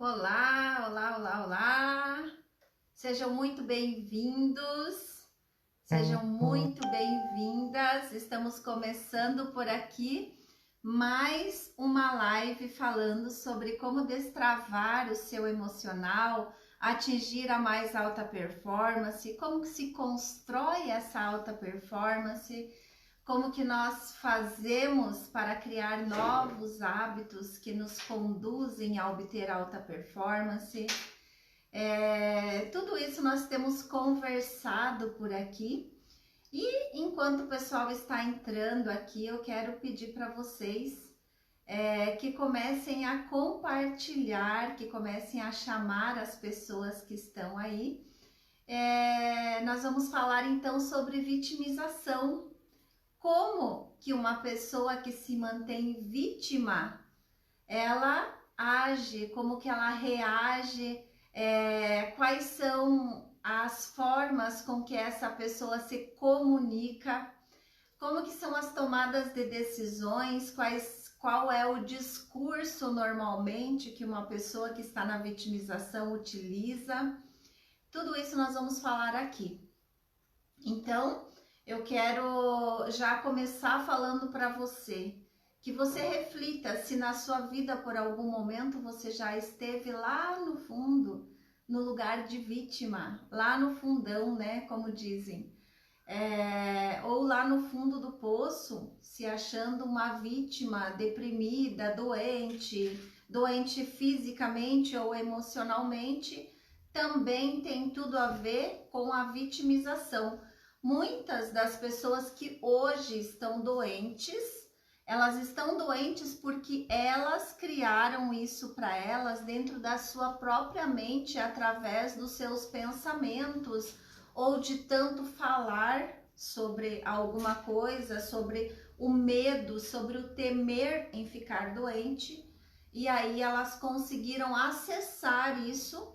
Olá, olá, olá, olá! Sejam muito bem-vindos, sejam muito bem-vindas. Estamos começando por aqui mais uma live falando sobre como destravar o seu emocional, atingir a mais alta performance, como que se constrói essa alta performance, como que nós fazemos para criar novos hábitos que nos conduzem a obter alta performance. Tudo isso nós temos conversado por aqui. E enquanto o pessoal está entrando aqui, eu quero pedir para vocês que comecem a compartilhar, que comecem a chamar as pessoas que estão aí. Nós vamos falar então sobre vitimização. Como que uma pessoa que se mantém vítima, ela age, como que ela reage, quais são as formas com que essa pessoa se comunica, como que são as tomadas de decisões, qual é o discurso normalmente que uma pessoa que está na vitimização utiliza. Tudo isso nós vamos falar aqui. Então, eu quero já começar falando para você, que você reflita se na sua vida por algum momento você já esteve lá no fundo, no lugar de vítima, lá no fundão, né, como dizem, ou lá no fundo do poço, se achando uma vítima deprimida, doente fisicamente ou emocionalmente, também tem tudo a ver com a vitimização. Muitas das pessoas que hoje estão doentes, elas estão doentes porque elas criaram isso para elas dentro da sua própria mente, através dos seus pensamentos, ou de tanto falar sobre alguma coisa, sobre o medo, sobre o temer em ficar doente, e aí elas conseguiram acessar isso,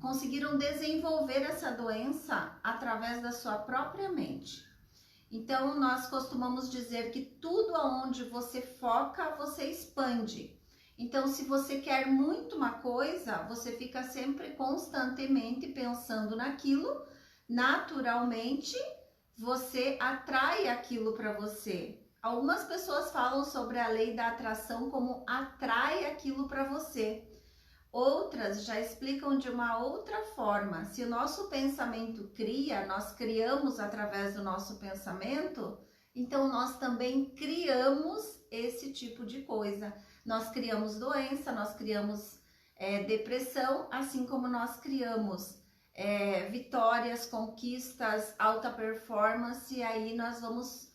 conseguiram desenvolver essa doença através da sua própria mente. Então, nós costumamos dizer que tudo aonde você foca, você expande. Então, se você quer muito uma coisa, você fica sempre constantemente pensando naquilo, naturalmente, você atrai aquilo para você. Algumas pessoas falam sobre a lei da atração como atrai aquilo para você. Outras já explicam de uma outra forma. Se o nosso pensamento cria, nós criamos através do nosso pensamento, então nós também criamos esse tipo de coisa. Nós criamos doença, nós criamos depressão, assim como nós criamos vitórias, conquistas, alta performance, e aí nós vamos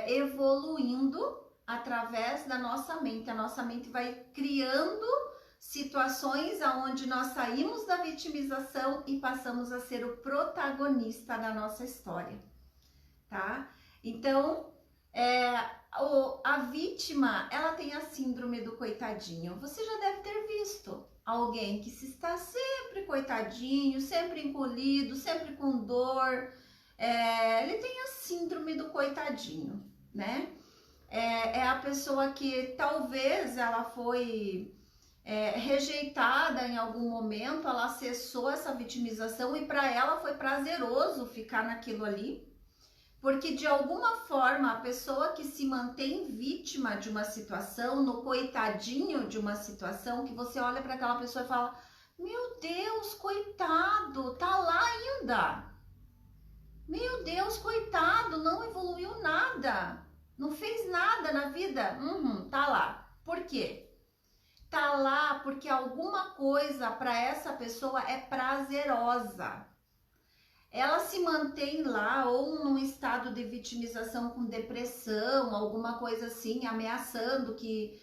evoluindo através da nossa mente. A nossa mente vai criando situações aonde nós saímos da vitimização e passamos a ser o protagonista da nossa história, tá? Então, a vítima, ela tem a síndrome do coitadinho. Você já deve ter visto alguém que se está sempre coitadinho, sempre encolhido, sempre com dor. Ele tem a síndrome do coitadinho, né? É a pessoa que talvez ela foi rejeitada em algum momento, ela acessou essa vitimização e para ela foi prazeroso ficar naquilo ali, porque de alguma forma a pessoa que se mantém vítima de uma situação, no coitadinho de uma situação, que você olha para aquela pessoa e fala: meu Deus, coitado, tá lá ainda. Meu Deus, coitado, não evoluiu nada, não fez nada na vida. Tá lá. Por quê? Tá lá porque alguma coisa para essa pessoa é prazerosa. Ela se mantém lá ou num estado de vitimização com depressão, alguma coisa assim, ameaçando que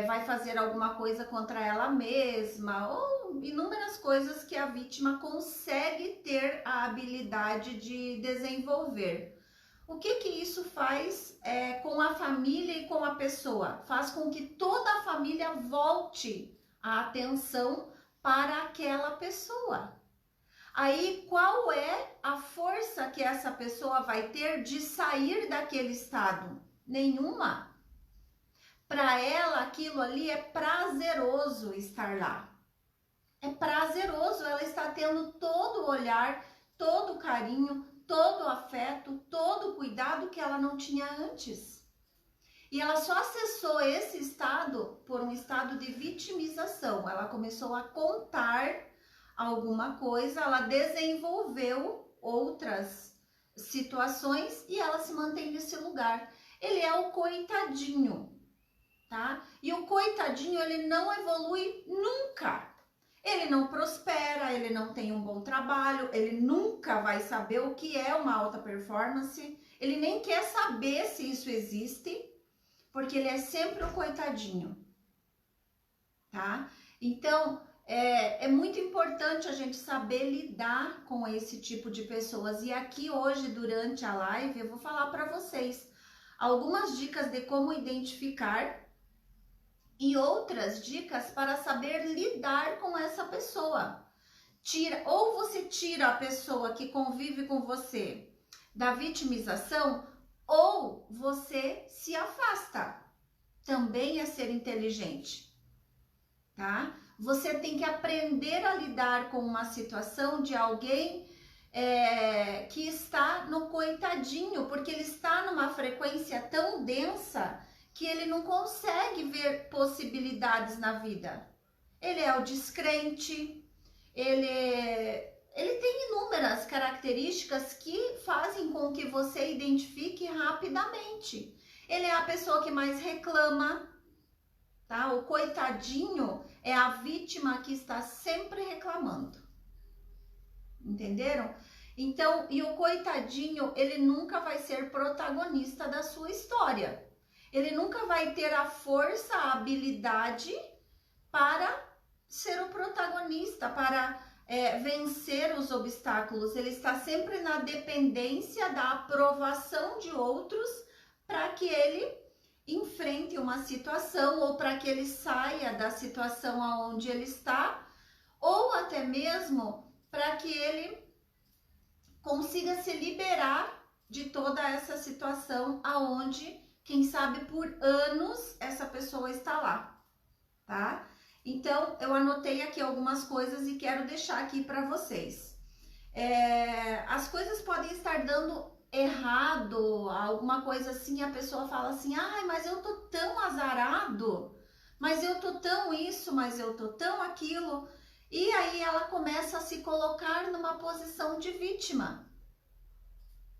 vai fazer alguma coisa contra ela mesma, ou inúmeras coisas que a vítima consegue ter a habilidade de desenvolver. O que isso faz com a família e com a pessoa? Faz com que toda a família volte a atenção para aquela pessoa. Aí, qual é a força que essa pessoa vai ter de sair daquele estado? Nenhuma. Para ela, aquilo ali é prazeroso estar lá. É prazeroso, ela está tendo todo o olhar, todo o carinho, todo o afeto, todo o cuidado que ela não tinha antes. E ela só acessou esse estado por um estado de vitimização. Ela começou a contar alguma coisa, ela desenvolveu outras situações e ela se mantém nesse lugar. Ele é o coitadinho, tá? E o coitadinho, ele não evolui nunca. Ele não prospera, ele não tem um bom trabalho, ele nunca vai saber o que é uma alta performance, ele nem quer saber se isso existe, porque ele é sempre o coitadinho, tá? Então, é muito importante a gente saber lidar com esse tipo de pessoas. E aqui hoje, durante a live, eu vou falar para vocês algumas dicas de como identificar e outras dicas para saber lidar com essa pessoa. Ou você tira a pessoa que convive com você da vitimização, ou você se afasta. Também é ser inteligente, tá? Você tem que aprender a lidar com uma situação de alguém que está no coitadinho, porque ele está numa frequência tão densa que ele não consegue ver possibilidades na vida. Ele é o descrente, ele tem inúmeras características que fazem com que você identifique rapidamente. Ele é a pessoa que mais reclama, tá? O coitadinho é a vítima que está sempre reclamando. Entenderam? Então, e o coitadinho, ele nunca vai ser protagonista da sua história. Ele nunca vai ter a força, a habilidade para ser o protagonista, para vencer os obstáculos. Ele está sempre na dependência da aprovação de outros para que ele enfrente uma situação ou para que ele saia da situação aonde ele está, ou até mesmo para que ele consiga se liberar de toda essa situação aonde, quem sabe por anos, essa pessoa está lá, tá? Então, eu anotei aqui algumas coisas e quero deixar aqui para vocês. As coisas podem estar dando errado, alguma coisa assim, a pessoa fala assim, ai, mas eu tô tão azarado, mas eu tô tão isso, mas eu tô tão aquilo, e aí ela começa a se colocar numa posição de vítima.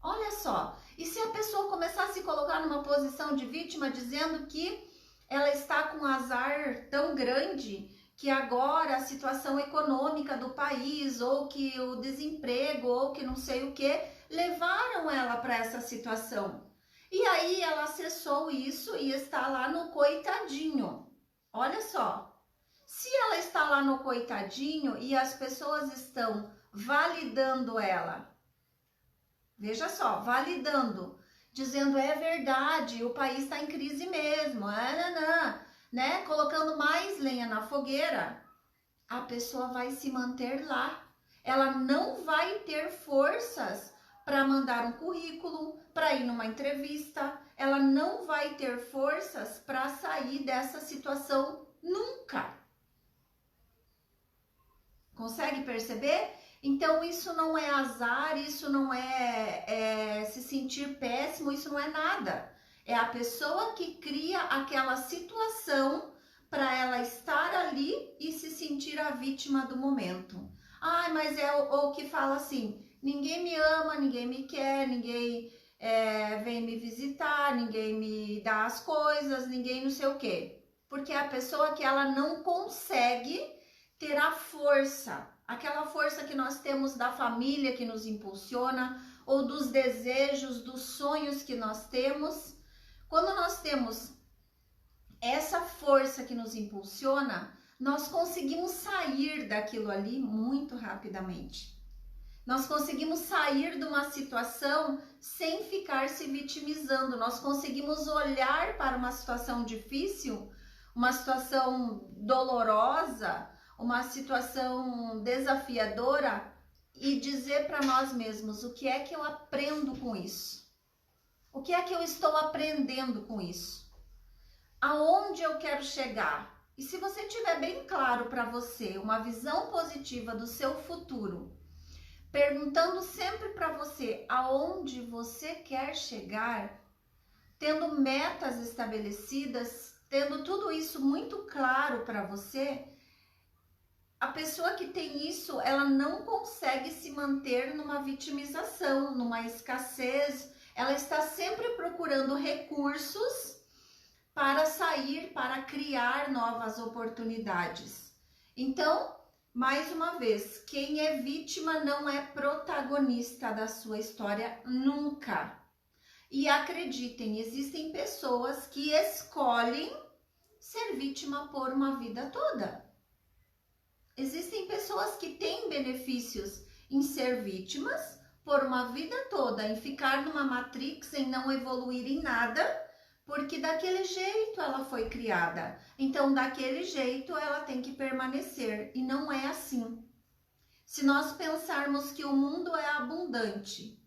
Olha só, e se a pessoa começar a se colocar numa posição de vítima, dizendo que ela está com um azar tão grande, que agora a situação econômica do país, ou que o desemprego, ou que não sei o que, levaram ela para essa situação. E aí ela acessou isso e está lá no coitadinho. Olha só, se ela está lá no coitadinho e as pessoas estão validando ela, veja só, validando, dizendo é verdade, o país está em crise mesmo, né? Colocando mais lenha na fogueira, a pessoa vai se manter lá. Ela não vai ter forças para mandar um currículo, para ir numa entrevista, ela não vai ter forças para sair dessa situação nunca. Consegue perceber? Então, isso não é azar, isso não é se sentir péssimo, isso não é nada. É a pessoa que cria aquela situação para ela estar ali e se sentir a vítima do momento. Ai, mas é o que fala assim, ninguém me ama, ninguém me quer, ninguém vem me visitar, ninguém me dá as coisas, ninguém não sei o quê. Porque é a pessoa que ela não consegue ter a força, aquela força que nós temos da família que nos impulsiona, ou dos desejos, dos sonhos que nós temos. Quando nós temos essa força que nos impulsiona, nós conseguimos sair daquilo ali muito rapidamente. Nós conseguimos sair de uma situação sem ficar se vitimizando. Nós conseguimos olhar para uma situação difícil, uma situação dolorosa, uma situação desafiadora e dizer para nós mesmos o que é que eu aprendo com isso? O que é que eu estou aprendendo com isso? aonde eu quero chegar? E se você tiver bem claro para você uma visão positiva do seu futuro, perguntando sempre para você aonde você quer chegar, tendo metas estabelecidas, tendo tudo isso muito claro para você, a pessoa que tem isso, ela não consegue se manter numa vitimização, numa escassez. Ela está sempre procurando recursos para sair, para criar novas oportunidades. Então, mais uma vez, quem é vítima não é protagonista da sua história nunca. E acreditem, existem pessoas que escolhem ser vítima por uma vida toda. Existem pessoas que têm benefícios em ser vítimas por uma vida toda, em ficar numa matrix, em não evoluir em nada, porque daquele jeito ela foi criada. Então, daquele jeito ela tem que permanecer, e não é assim. Se nós pensarmos que o mundo é abundante,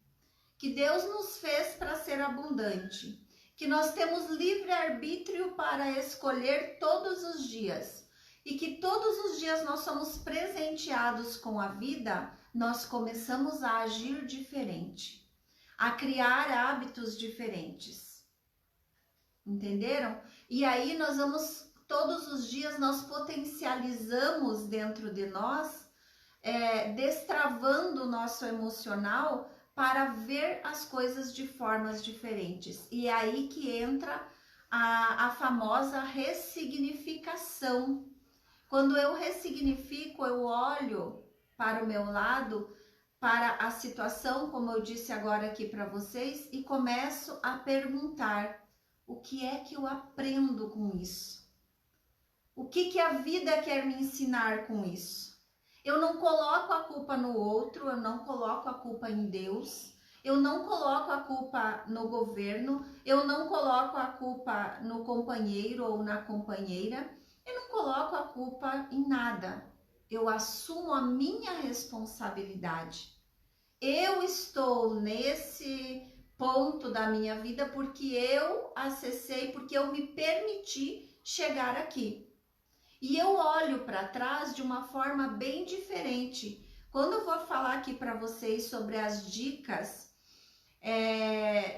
que Deus nos fez para ser abundante, que nós temos livre-arbítrio para escolher todos os dias, e que todos os dias nós somos presenteados com a vida, nós começamos a agir diferente, a criar hábitos diferentes. Entenderam? E aí nós vamos, todos os dias nós potencializamos dentro de nós, destravando o nosso emocional para ver as coisas de formas diferentes. E é aí que entra a famosa ressignificação. Quando eu ressignifico, eu olho para o meu lado, para a situação, como eu disse agora aqui para vocês, e começo a perguntar: o que é que eu aprendo com isso? O que a vida quer me ensinar com isso? Eu não coloco a culpa no outro, eu não coloco a culpa em Deus, eu não coloco a culpa no governo, eu não coloco a culpa no companheiro ou na companheira, eu não coloco a culpa em nada. Eu assumo a minha responsabilidade. Eu estou nesse ponto da minha vida porque eu acessei, porque eu me permiti chegar aqui. E eu olho para trás de uma forma bem diferente. Quando eu vou falar aqui para vocês sobre as dicas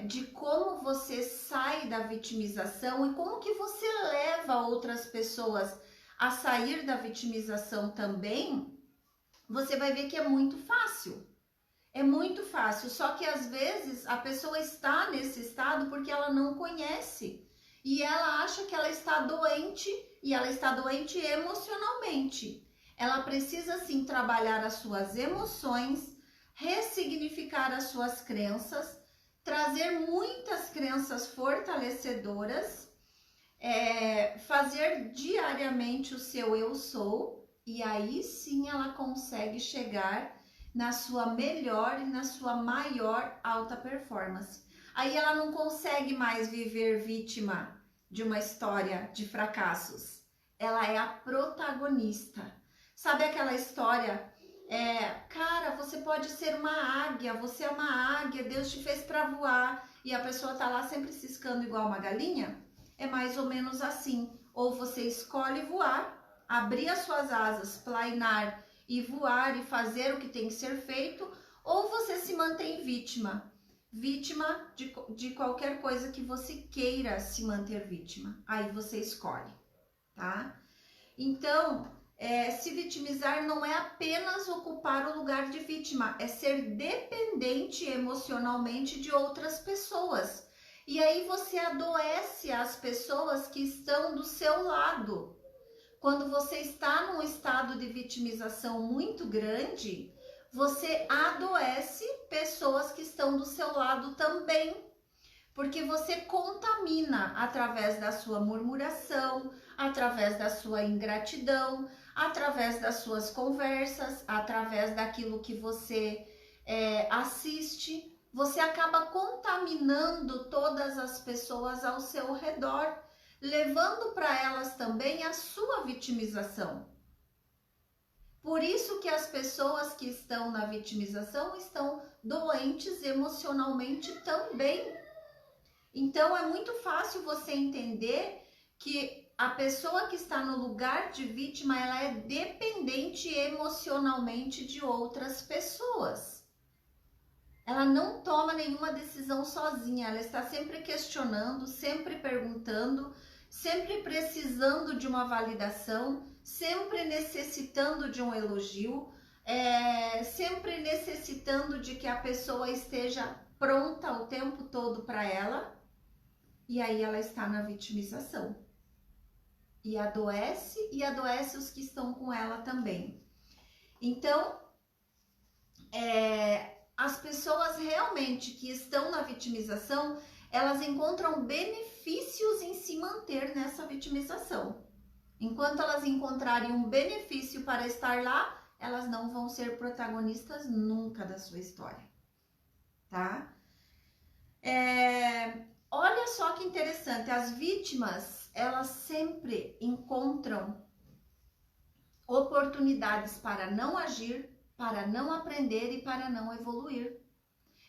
de como você sai da vitimização e como que você leva outras pessoas a sair da vitimização também, você vai ver que é muito fácil. É muito fácil, só que às vezes a pessoa está nesse estado porque ela não conhece e ela acha que ela está doente, e ela está doente emocionalmente. Ela precisa sim trabalhar as suas emoções, ressignificar as suas crenças, trazer muitas crenças fortalecedoras, fazer diariamente o seu eu sou, e aí sim ela consegue chegar na sua melhor e na sua maior alta performance. Aí ela não consegue mais viver vítima de uma história de fracassos. Ela é a protagonista. Sabe aquela história? Cara, você pode ser uma águia, você é uma águia, Deus te fez para voar, e a pessoa tá lá sempre ciscando igual uma galinha? É mais ou menos assim. Ou você escolhe voar, abrir as suas asas, plainar e voar e fazer o que tem que ser feito, ou você se mantém vítima de qualquer coisa que você queira se manter vítima. Aí você escolhe, tá? Então, se vitimizar não é apenas ocupar o lugar de vítima, é ser dependente emocionalmente de outras pessoas. E aí você adoece as pessoas que estão do seu lado. Quando você está num estado de vitimização muito grande, você adoece pessoas que estão do seu lado também, porque você contamina através da sua murmuração, através da sua ingratidão, através das suas conversas, através daquilo que você assiste. Você acaba contaminando todas as pessoas ao seu redor, levando para elas também a sua vitimização. Por isso que as pessoas que estão na vitimização estão doentes emocionalmente também. Então é muito fácil você entender que a pessoa que está no lugar de vítima, ela é dependente emocionalmente de outras pessoas. Ela não toma nenhuma decisão sozinha, ela está sempre questionando, sempre perguntando, sempre precisando de uma validação, sempre necessitando de um elogio, sempre necessitando de que a pessoa esteja pronta o tempo todo para ela, e aí ela está na vitimização. E adoece os que estão com ela também. Então, as pessoas realmente que estão na vitimização, elas encontram benefícios em se manter nessa vitimização. Enquanto elas encontrarem um benefício para estar lá, elas não vão ser protagonistas nunca da sua história, tá? Olha só que interessante, as vítimas, elas sempre encontram oportunidades para não agir, para não aprender e para não evoluir.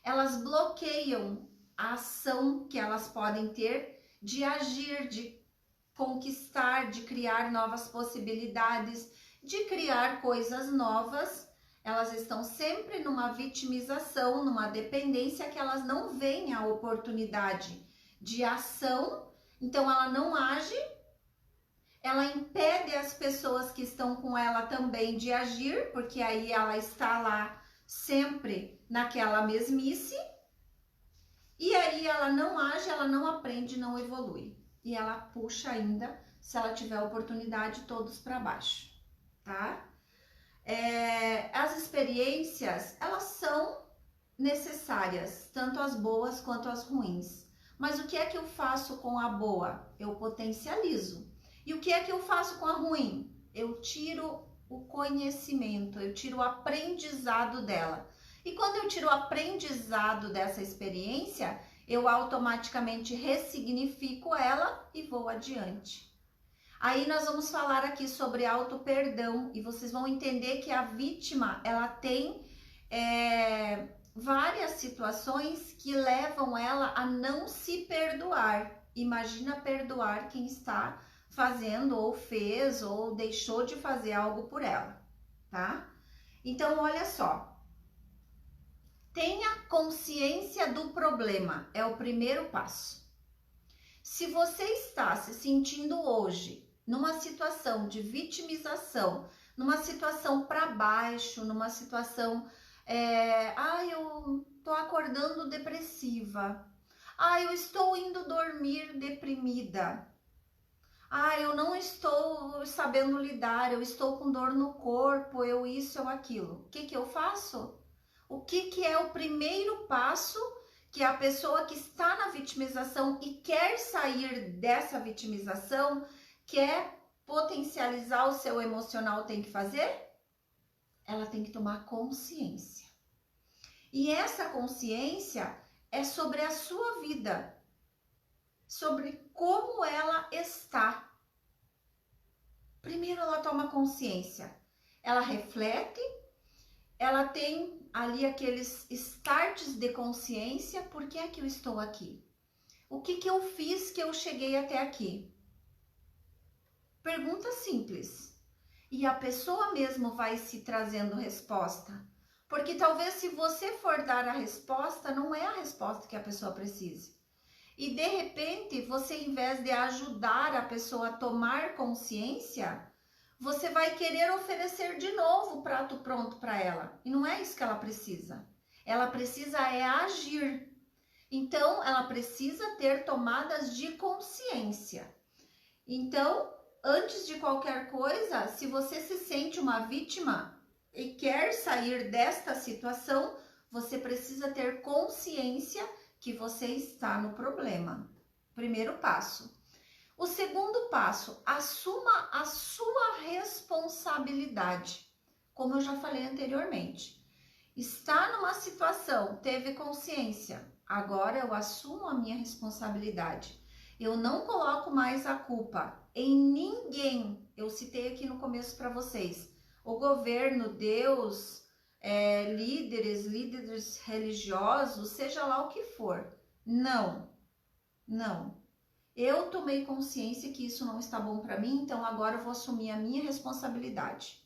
Elas bloqueiam a ação que elas podem ter de agir, de conquistar, de criar novas possibilidades, de criar coisas novas. Elas estão sempre numa vitimização, numa dependência que elas não veem a oportunidade de ação, então ela não age, ela impede as pessoas que estão com ela também de agir, porque aí ela está lá sempre naquela mesmice, e aí ela não age, ela não aprende, não evolui. E ela puxa ainda, se ela tiver oportunidade, todos para baixo, tá? As experiências, elas são necessárias, tanto as boas quanto as ruins. Mas o que é que eu faço com a boa? Eu potencializo. E o que é que eu faço com a ruim? Eu tiro o conhecimento, eu tiro o aprendizado dela. E quando eu tiro o aprendizado dessa experiência, eu automaticamente ressignifico ela e vou adiante. Aí nós vamos falar aqui sobre auto-perdão e vocês vão entender que a vítima, ela tem várias situações que levam ela a não se perdoar. Imagina perdoar quem está fazendo ou fez ou deixou de fazer algo por ela, tá? Então, olha só. Tenha consciência do problema, é o primeiro passo. Se você está se sentindo hoje numa situação de vitimização, numa situação para baixo, numa situação, eu tô acordando depressiva, eu estou indo dormir deprimida, eu não estou sabendo lidar, eu estou com dor no corpo, eu isso, eu aquilo. O que que eu faço? O que é o primeiro passo que a pessoa que está na vitimização e quer sair dessa vitimização, quer potencializar o seu emocional, tem que fazer? Ela tem que tomar consciência. E essa consciência é sobre a sua vida, sobre como ela está. Primeiro ela toma consciência, ela reflete, ela tem ali aqueles starts de consciência. Por que é que eu estou aqui? O que que eu fiz que eu cheguei até aqui? Pergunta simples. E a pessoa mesmo vai se trazendo resposta. Porque talvez se você for dar a resposta, não é a resposta que a pessoa precise. E de repente, você em vez de ajudar a pessoa a tomar consciência, você vai querer oferecer de novo o prato pronto para ela. E não é isso que ela precisa. Ela precisa agir. Então, ela precisa ter tomadas de consciência. Então, antes de qualquer coisa, se você se sente uma vítima e quer sair desta situação, você precisa ter consciência que você está no problema. Primeiro passo. O segundo passo, assuma a sua responsabilidade. Como eu já falei anteriormente, está numa situação, teve consciência, agora eu assumo a minha responsabilidade. Eu não coloco mais a culpa em ninguém. Eu citei aqui no começo para vocês, o governo, Deus, líderes religiosos, seja lá o que for. Não. Eu tomei consciência que isso não está bom para mim, então agora eu vou assumir a minha responsabilidade.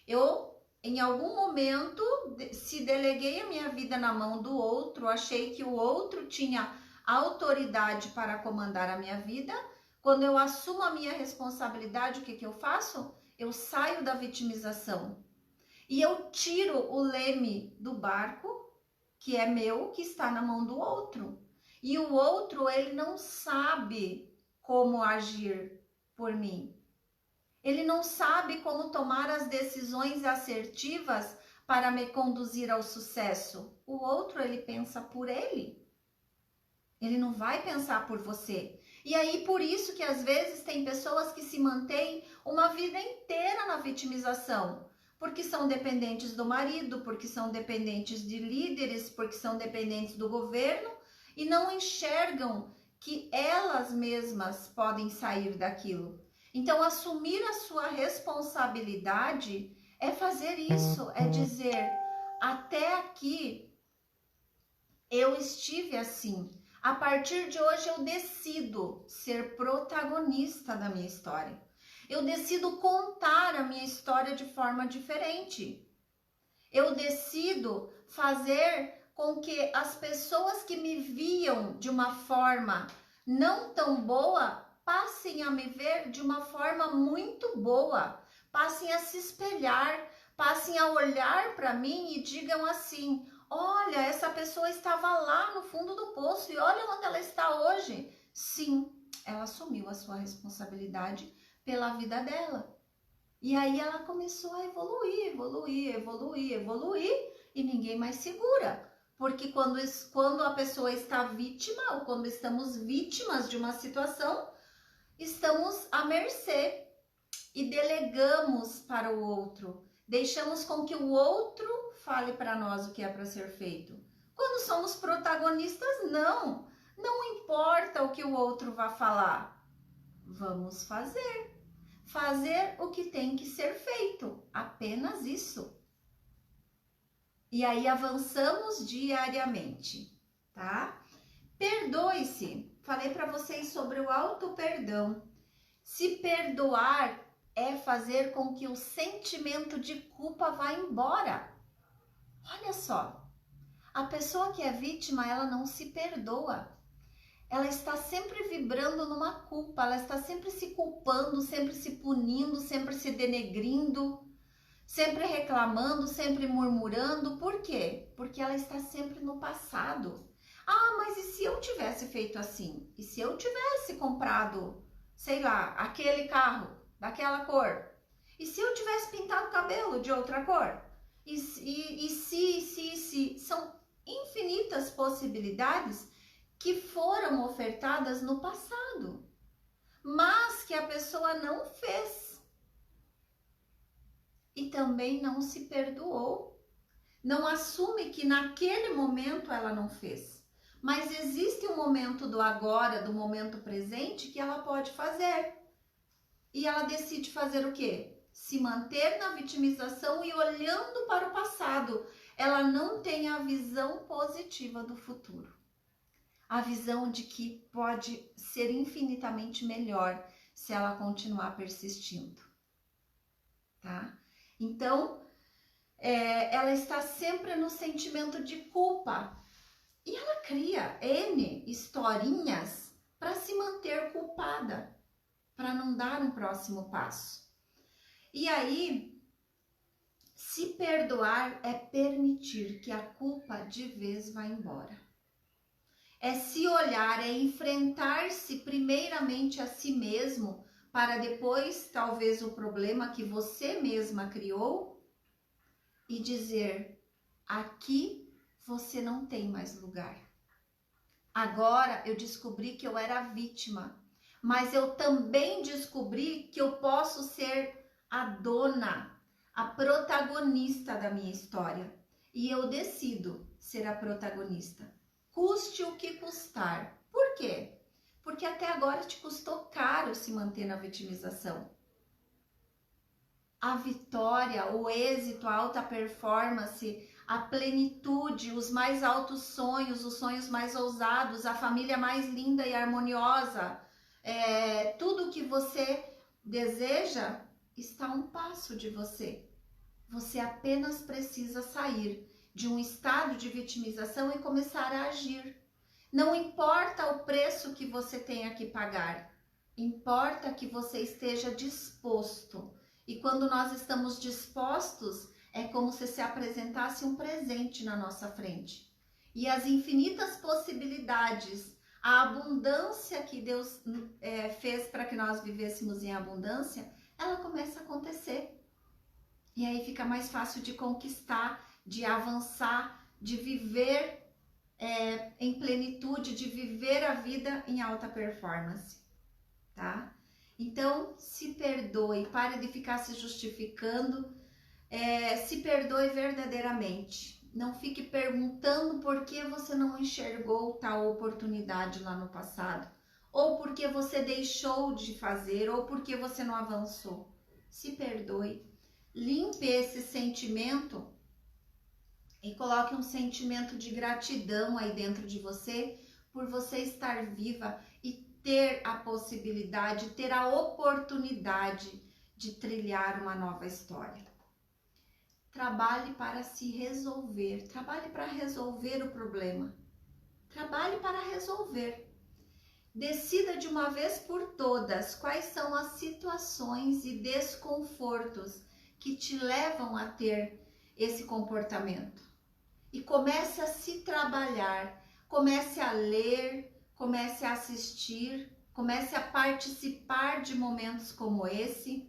Eu, em algum momento, se deleguei a minha vida na mão do outro, achei que o outro tinha autoridade para comandar a minha vida. Quando eu assumo a minha responsabilidade, o que eu faço? Eu saio da vitimização e eu tiro o leme do barco, que é meu, que está na mão do outro. E o outro, ele não sabe como agir por mim. Ele não sabe como tomar as decisões assertivas para me conduzir ao sucesso. O outro, ele pensa por ele. Ele não vai pensar por você. E aí, por isso que às vezes tem pessoas que se mantêm uma vida inteira na vitimização. Porque são dependentes do marido, porque são dependentes de líderes, porque são dependentes do governo e não enxergam que elas mesmas podem sair daquilo. Então, assumir a sua responsabilidade é fazer isso, é dizer, até aqui eu estive assim. A partir de hoje eu decido ser protagonista da minha história. Eu decido contar a minha história de forma diferente. Eu decido fazer com que as pessoas que me viam de uma forma não tão boa passem a me ver de uma forma muito boa, passem a se espelhar, passem a olhar para mim e digam assim: olha, essa pessoa estava lá no fundo do poço e olha onde ela está hoje. Sim, ela assumiu a sua responsabilidade pela vida dela. E aí ela começou a evoluir e ninguém mais segura. Porque quando a pessoa está vítima ou quando estamos vítimas de uma situação, estamos à mercê e delegamos para o outro. Deixamos com que o outro fale para nós o que é para ser feito. Quando somos protagonistas, não. Não importa o que o outro vai falar. Vamos fazer. Fazer o que tem que ser feito. Apenas isso. E aí avançamos diariamente, tá? Perdoe-se. Falei para vocês sobre o auto-perdão. Se perdoar é fazer com que o sentimento de culpa vá embora. Olha só, a pessoa que é vítima, ela não se perdoa. Ela está sempre vibrando numa culpa, ela está sempre se culpando, sempre se punindo, sempre se denegrindo, sempre reclamando, sempre murmurando. Por quê? Porque ela está sempre no passado. Ah, mas e se eu tivesse feito assim? E se eu tivesse comprado, sei lá, aquele carro daquela cor? E se eu tivesse pintado o cabelo de outra cor? E se? São infinitas possibilidades que foram ofertadas no passado, mas que a pessoa não fez. E também não se perdoou. Não assume que naquele momento ela não fez. Mas existe um momento do agora, do momento presente, que ela pode fazer. E ela decide fazer o quê? Se manter na vitimização e olhando para o passado. Ela não tem a visão positiva do futuro. A visão de que pode ser infinitamente melhor se ela continuar persistindo, tá? Então, ela está sempre no sentimento de culpa e ela cria N historinhas para se manter culpada, para não dar um próximo passo. E aí, se perdoar é permitir que a culpa de vez vá embora. É se olhar, é enfrentar-se primeiramente a si mesmo, para depois, talvez, o problema que você mesma criou e dizer: aqui você não tem mais lugar. Agora eu descobri que eu era vítima, mas eu também descobri que eu posso ser a dona, a protagonista da minha história. E eu decido ser a protagonista. Custe o que custar. Por quê? Porque até agora te custou caro se manter na vitimização. A vitória, o êxito, a alta performance, a plenitude, os mais altos sonhos, os sonhos mais ousados, a família mais linda e harmoniosa, tudo que você deseja está a um passo de você. Você apenas precisa sair de um estado de vitimização e começar a agir. Não importa o preço que você tenha que pagar, importa que você esteja disposto. E quando nós estamos dispostos, é como se apresentasse um presente na nossa frente. E as infinitas possibilidades, a abundância que Deus fez para que nós vivêssemos em abundância, ela começa a acontecer. E aí fica mais fácil de conquistar, de avançar, de viver em plenitude, de viver a vida em alta performance, tá? Então, se perdoe, pare de ficar se justificando, se perdoe verdadeiramente. Não fique perguntando por que você não enxergou tal oportunidade lá no passado, ou por que você deixou de fazer, ou por que você não avançou. Se perdoe, limpe esse sentimento e coloque um sentimento de gratidão aí dentro de você por você estar viva e ter a possibilidade, ter a oportunidade de trilhar uma nova história. Trabalhe para se resolver, trabalhe para resolver o problema, trabalhe para resolver. Decida de uma vez por todas quais são as situações e desconfortos que te levam a ter esse comportamento. E comece a se trabalhar, comece a ler, comece a assistir, comece a participar de momentos como esse,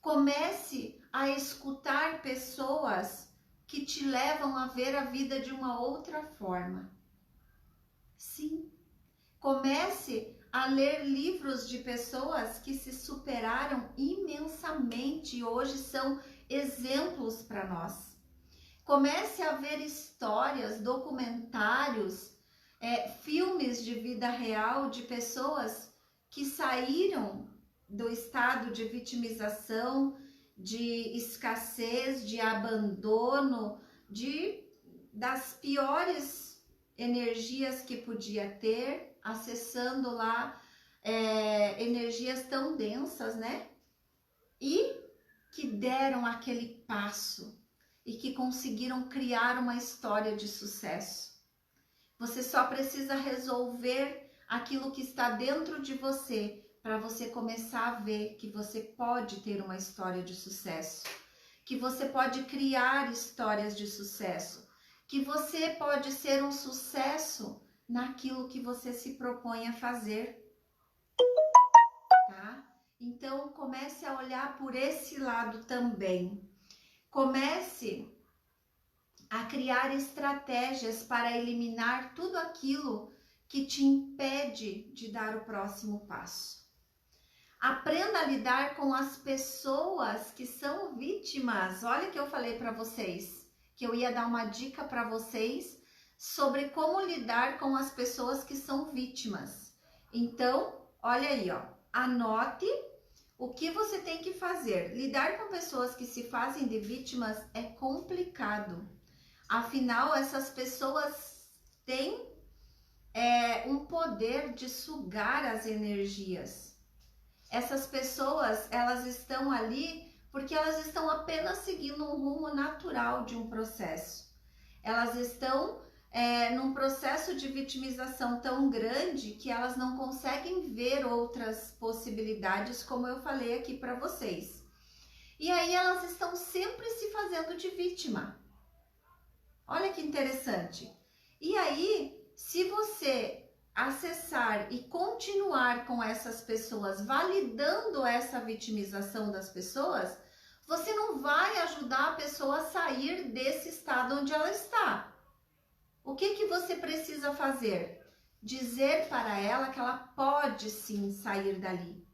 comece a escutar pessoas que te levam a ver a vida de uma outra forma. Sim, comece a ler livros de pessoas que se superaram imensamente e hoje são exemplos para nós. Comece a ver histórias, documentários, filmes de vida real de pessoas que saíram do estado de vitimização, de escassez, de abandono, das piores energias que podia ter, acessando lá energias tão densas, né? E que deram aquele passo e que conseguiram criar uma história de sucesso. Você só precisa resolver aquilo que está dentro de você para você começar a ver que você pode ter uma história de sucesso, que você pode criar histórias de sucesso, que você pode ser um sucesso naquilo que você se propõe a fazer, tá? Então comece a olhar por esse lado também. Comece a criar estratégias para eliminar tudo aquilo que te impede de dar o próximo passo. Aprenda a lidar com as pessoas que são vítimas. Olha que eu falei para vocês, que eu ia dar uma dica para vocês sobre como lidar com as pessoas que são vítimas. Então, olha aí, ó, anote o que você tem que fazer. Lidar com pessoas que se fazem de vítimas é complicado. Afinal, essas pessoas têm um poder de sugar as energias. Essas pessoas, elas estão ali porque elas estão apenas seguindo um rumo natural de um processo. Elas estão num processo de vitimização tão grande que elas não conseguem ver outras possibilidades, como eu falei aqui para vocês. E aí elas estão sempre se fazendo de vítima. Olha que interessante. E aí, se você acessar e continuar com essas pessoas, validando essa vitimização das pessoas, você não vai ajudar a pessoa a sair desse estado onde ela está. O que você precisa fazer? Dizer para ela que ela pode sim sair dali.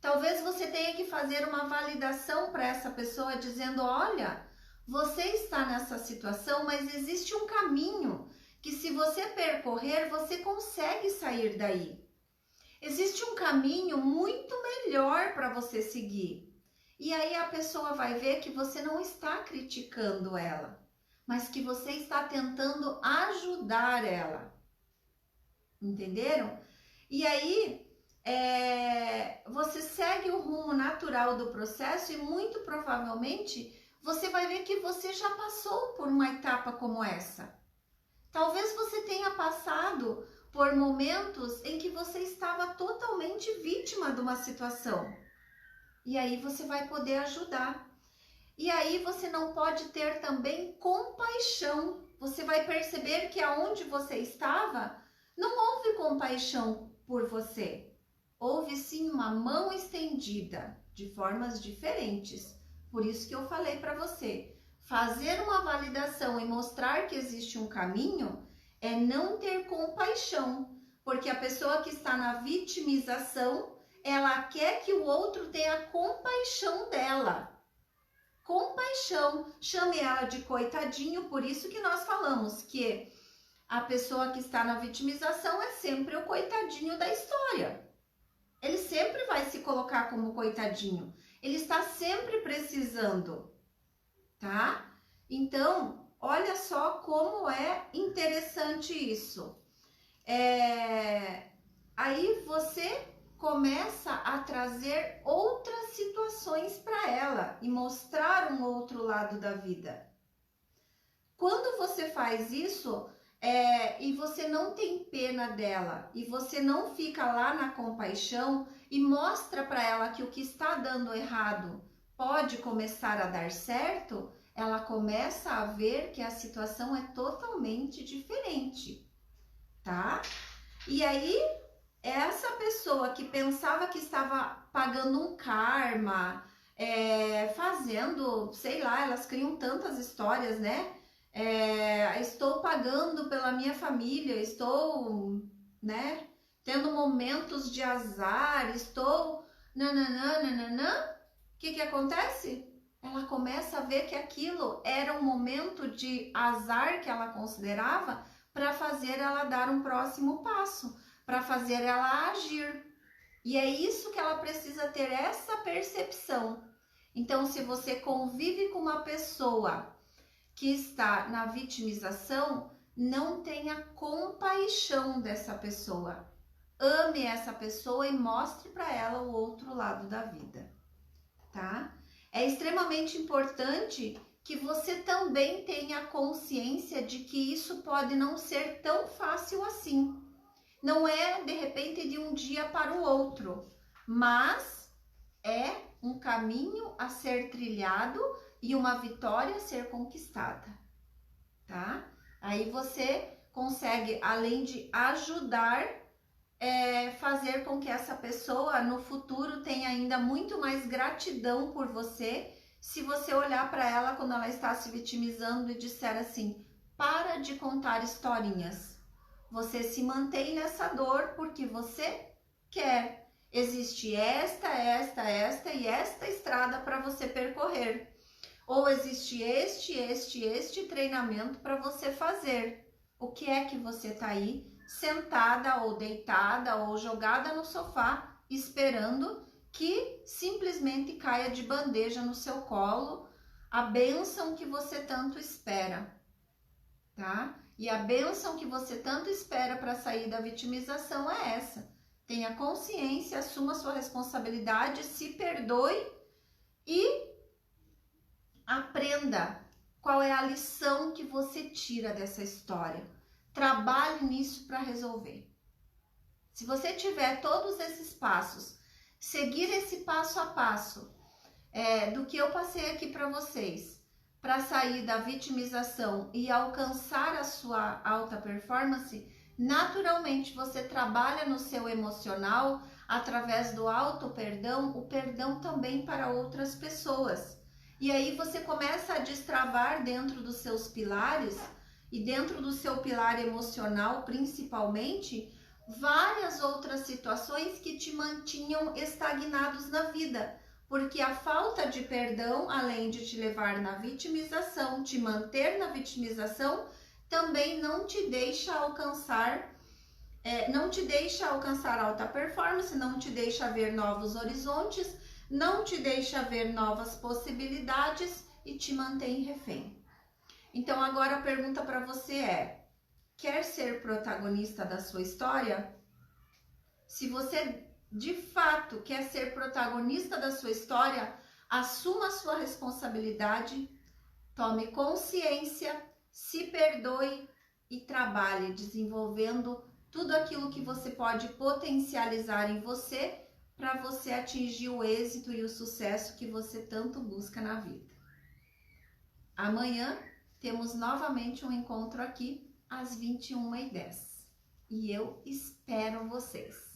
Talvez você tenha que fazer uma validação para essa pessoa dizendo, olha, você está nessa situação, mas existe um caminho que se você percorrer, você consegue sair daí. Existe um caminho muito melhor para você seguir. E aí a pessoa vai ver que você não está criticando ela, mas que você está tentando ajudar ela. Entenderam? E aí, você segue o rumo natural do processo e muito provavelmente você vai ver que você já passou por uma etapa como essa. Talvez você tenha passado por momentos em que você estava totalmente vítima de uma situação. E aí você vai poder ajudar. E aí você não pode ter também compaixão. Você vai perceber que aonde você estava, não houve compaixão por você. Houve sim uma mão estendida, de formas diferentes. Por isso que eu falei para você, fazer uma validação e mostrar que existe um caminho é não ter compaixão, porque a pessoa que está na vitimização, ela quer que o outro tenha compaixão dela. Compaixão, chame ela de coitadinho, por isso que nós falamos que a pessoa que está na vitimização é sempre o coitadinho da história. Ele sempre vai se colocar como coitadinho. Ele está sempre precisando, tá? Então, olha só como é interessante isso. Aí você começa a trazer outras situações para ela e mostrar um outro lado da vida. Quando você faz isso, e você não tem pena dela e você não fica lá na compaixão e mostra para ela que o que está dando errado pode começar a dar certo, ela começa a ver que a situação é totalmente diferente, tá? E aí, essa pessoa que pensava que estava pagando um karma, fazendo, sei lá, elas criam tantas histórias, né? Estou pagando pela minha família, estou, né, tendo momentos de azar, estou nananã, nananã. O que acontece? Ela começa a ver que aquilo era um momento de azar que ela considerava para fazer ela dar um próximo passo, para fazer ela agir. E é isso que ela precisa ter, essa percepção. Então, se você convive com uma pessoa que está na vitimização, não tenha compaixão dessa pessoa. Ame essa pessoa e mostre para ela o outro lado da vida, tá? É extremamente importante que você também tenha consciência de que isso pode não ser tão fácil assim. Não é de repente de um dia para o outro, mas é um caminho a ser trilhado e uma vitória a ser conquistada, tá? Aí você consegue, além de ajudar, fazer com que essa pessoa no futuro tenha ainda muito mais gratidão por você, se você olhar para ela quando ela está se vitimizando e disser assim: para de contar historinhas. Você se mantém nessa dor porque você quer. Existe esta e esta estrada para você percorrer. Ou existe este treinamento para você fazer. O que é que você está aí sentada ou deitada ou jogada no sofá esperando que simplesmente caia de bandeja no seu colo a bênção que você tanto espera, tá? E a bênção que você tanto espera para sair da vitimização é essa. Tenha consciência, assuma sua responsabilidade, se perdoe e aprenda qual é a lição que você tira dessa história. Trabalhe nisso para resolver. Se você tiver todos esses passos, seguir esse passo a passo do que eu passei aqui para vocês, para sair da vitimização e alcançar a sua alta performance, naturalmente você trabalha no seu emocional através do auto perdão, o perdão também para outras pessoas. E aí você começa a destravar dentro dos seus pilares e dentro do seu pilar emocional, principalmente, várias outras situações que te mantinham estagnados na vida. Porque a falta de perdão, além de te levar na vitimização, te manter na vitimização, também não te deixa alcançar alta performance, não te deixa ver novos horizontes, não te deixa ver novas possibilidades e te mantém refém. Então agora a pergunta para você quer ser protagonista da sua história? Se você de fato quer ser protagonista da sua história, assuma a sua responsabilidade, tome consciência, se perdoe e trabalhe desenvolvendo tudo aquilo que você pode potencializar em você para você atingir o êxito e o sucesso que você tanto busca na vida. Amanhã temos novamente um encontro aqui às 21h10 e eu espero vocês.